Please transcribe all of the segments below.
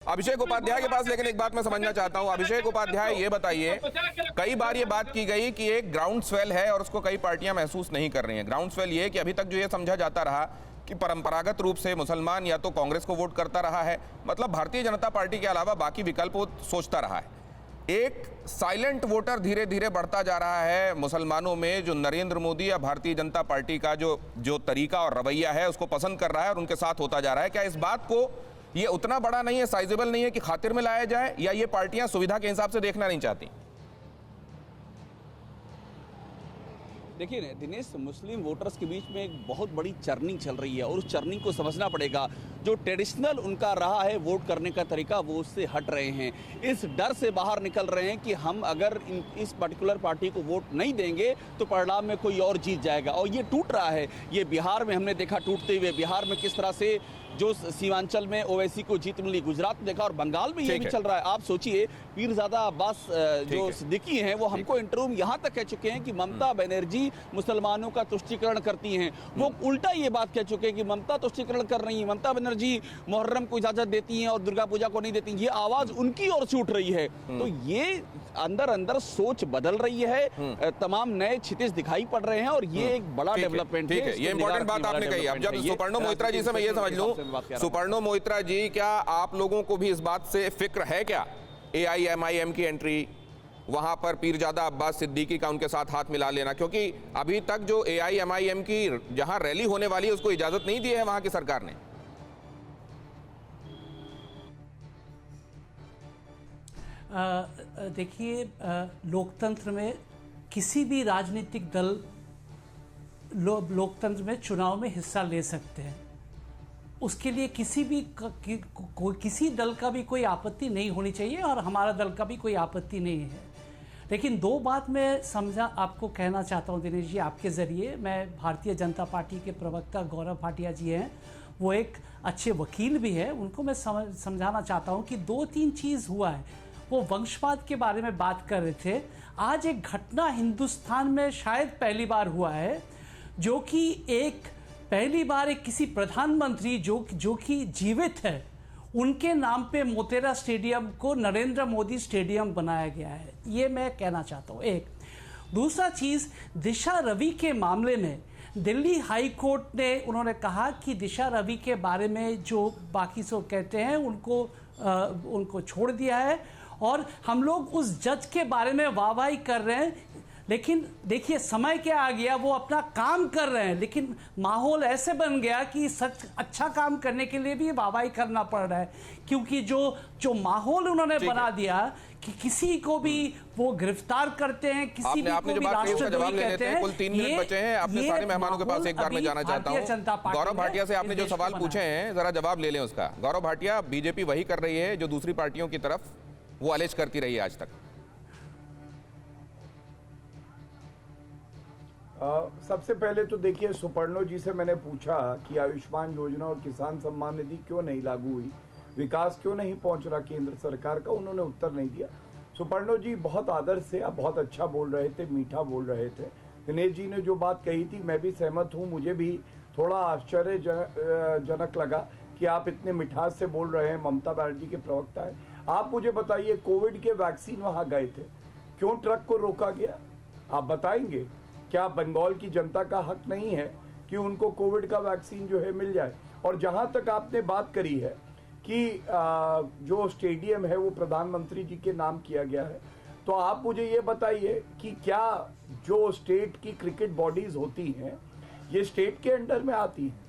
अभिषेक उपाध्याय के पास लेकिन एक बात मैं समझना चाहता हूं। अभिषेक उपाध्याय, ये बताइए, कई बार ये बात की गई कि एक ग्राउंड स्वेल है और उसको कई पार्टियां महसूस नहीं कर रही हैं। ग्राउंड स्वेल ये कि अभी तक जो ये समझा जाता रहा कि परंपरागत रूप से मुसलमान या तो कांग्रेस को वोट करता रहा है, मतलब भारतीय जनता पार्टी के अलावा बाकी विकल्प वो सोचता रहा है। एक साइलेंट वोटर धीरे धीरे बढ़ता जा रहा है मुसलमानों में, जो नरेंद्र मोदी या भारतीय जनता पार्टी का जो तरीका और रवैया है उसको पसंद कर रहा है और उनके साथ होता जा रहा है। क्या इस बात को ये उतना बड़ा नहीं है, साइजेबल नहीं है कि खातिर में लाया जाए, या ये पार्टियां सुविधा के हिसाब से देखना नहीं चाहती? देखिए दिनेश, मुस्लिम वोटर्स के बीच में एक बहुत बड़ी चर्निंग चल रही है और उस चर्निंग को समझना पड़ेगा। जो ट्रेडिशनल उनका रहा है वोट करने का तरीका, वो उससे हट रहे हैं। इस डर से बाहर निकल रहे हैं कि हम अगर इस पर्टिकुलर पार्टी को वोट नहीं देंगे तो परिणाम में कोई और जीत जाएगा, और ये टूट रहा है। ये बिहार में हमने देखा टूटते हुए, बिहार में किस तरह से जो सीमांचल में ओवैसी को जीत मिली, गुजरात में देखा, और बंगाल में ये भी चल रहा है। आप सोचिए, पीरजादा अब्बास जो सिद्दीकी हैं वो हमको इंटरव्यू में यहाँ तक कह चुके हैं कि ममता बनर्जी मुसलमानों का तुष्टीकरण करती हैं। वो उल्टा ये बात कह चुके हैं कि ममता तुष्टीकरण कर रही है, ममता बनर्जी मुहर्रम को इजाजत देती हैं और दुर्गा पूजा को नहीं देती। ये आवाज उनकी ओर से उठ रही है। तो ये अंदर अंदर सोच बदल रही है, तमाम नए क्षितिज दिखाई पड़ रहे हैं और ये एक बड़ा डेवलपमेंट है। ये इंपॉर्टेंट बात आपने कही। अब जब सुपर्णो मोइत्रा जी से मैं ये समझ लूं, सुपर्णो मोइत्रा जी, क्या आप लोगों को भी इस बात से फिक्र है क्या AIMIM की एंट्री, वहां पर पीरजादा अब्बास सिद्दीकी का उनके साथ हाथ मिला लेना? क्योंकि अभी तक जो AIMIM की जहां रैली होने वाली है उसको इजाजत नहीं दी है वहां की सरकार ने। देखिए, लोकतंत्र में किसी भी राजनीतिक दल लोकतंत्र में चुनाव में हिस्सा ले सकते हैं। उसके लिए किसी दल का भी कोई आपत्ति नहीं होनी चाहिए और हमारा दल का भी कोई आपत्ति नहीं है। लेकिन दो बात मैं आपको कहना चाहता हूं दिनेश जी, आपके ज़रिए। मैं भारतीय जनता पार्टी के प्रवक्ता गौरव भाटिया जी हैं, वो एक अच्छे वकील भी है, उनको मैं समझाना चाहता हूं कि दो तीन चीज़ हुआ है। वो वंशवाद के बारे में बात कर रहे थे। आज एक घटना हिंदुस्तान में शायद पहली बार हुआ है, जो कि पहली बार एक किसी प्रधानमंत्री जो कि जीवित है, उनके नाम पे मोटेरा स्टेडियम को नरेंद्र मोदी स्टेडियम बनाया गया है। ये मैं कहना चाहता हूँ। एक दूसरा चीज़, दिशा रवि के मामले में दिल्ली हाई कोर्ट ने उन्होंने कहा कि दिशा रवि के बारे में जो बाकी सब कहते हैं उनको छोड़ दिया है, और हम लोग उस जज के बारे में वाहवाही कर रहे हैं। लेकिन देखिए, समय क्या आ गया, वो अपना काम कर रहे हैं, लेकिन माहौल ऐसे बन गया कि अच्छा काम करने के लिए भी वाहवाही करना पड़ रहा है, क्योंकि जो माहौल उन्होंने बना दिया कि किसी को भी वो गिरफ्तार करते हैं, किसी भी को भी राष्ट्रद्रोही कहते हैं। कुल 3 मिनट बचे हैं, अपने सारे मेहमानों के पास एक बार मैं जाना चाहता हूं। गौरव भाटिया से आपने जो सवाल पूछे हैं, जरा जवाब ले लें उसका। गौरव भाटिया, बीजेपी वही कर रही है जो दूसरी पार्टियों की तरफ वो अलेज करती रही है आज तक। सबसे पहले तो देखिए, सुपर्णो जी से मैंने पूछा कि आयुष्मान योजना और किसान सम्मान निधि क्यों नहीं लागू हुई, विकास क्यों नहीं पहुंच रहा केंद्र सरकार का। उन्होंने उत्तर नहीं दिया। सुपर्णो जी बहुत आदर से, आप बहुत अच्छा बोल रहे थे, मीठा बोल रहे थे। दिनेश जी ने जो बात कही थी मैं भी सहमत हूँ। मुझे भी थोड़ा आश्चर्यजनक लगा कि आप इतने मिठास से बोल रहे हैं। ममता बनर्जी के प्रवक्ता है। आप मुझे बताइए, कोविड के वैक्सीन वहां गए थे, क्यों ट्रक को रोका गया? आप बताएंगे? क्या बंगाल की जनता का हक नहीं है कि उनको कोविड का वैक्सीन जो है मिल जाए? और जहां तक आपने बात करी है कि जो स्टेडियम है वो प्रधानमंत्री जी के नाम किया गया है, तो आप मुझे ये बताइए कि क्या जो स्टेट की क्रिकेट बॉडीज होती हैं ये स्टेट के अंडर में आती हैं?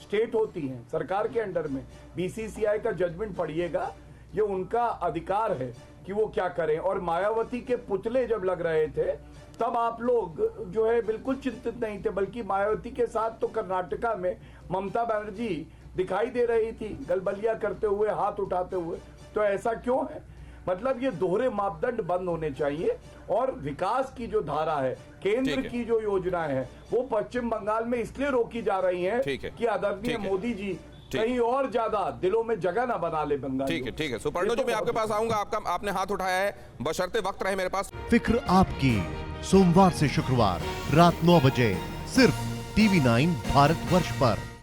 स्टेट होती हैं सरकार के अंडर में। BCCI का जजमेंट पढ़िएगा, ये उनका अधिकार है कि वो क्या करें। और मायावती के पुतले जब लग रहे थे तब आप लोग जो है बिल्कुल चिंतित नहीं थे, बल्कि मायावती के साथ तो कर्नाटका में ममता बनर्जी दिखाई दे रही थी, गलबलिया करते हुए, हाथ उठाते हुए। तो ऐसा क्यों है? मतलब ये दोहरे मापदंड बंद होने चाहिए। और विकास की जो धारा है, केंद्र की जो योजनाएं हैं, वो पश्चिम बंगाल में इसलिए रोकी जा रही हैं कि आदरणीय मोदी जी कहीं और ज्यादा दिलों में जगह ना बना ले बंगाल। ठीक है सुपर्णो जी, मैं आपके पास आऊंगा। आपने हाथ उठाया है, बशर्ते वक्त रहे मेरे पास। फिक्र आपकी, सोमवार से शुक्रवार रात 9 बजे सिर्फ TV9 भारतवर्ष पर।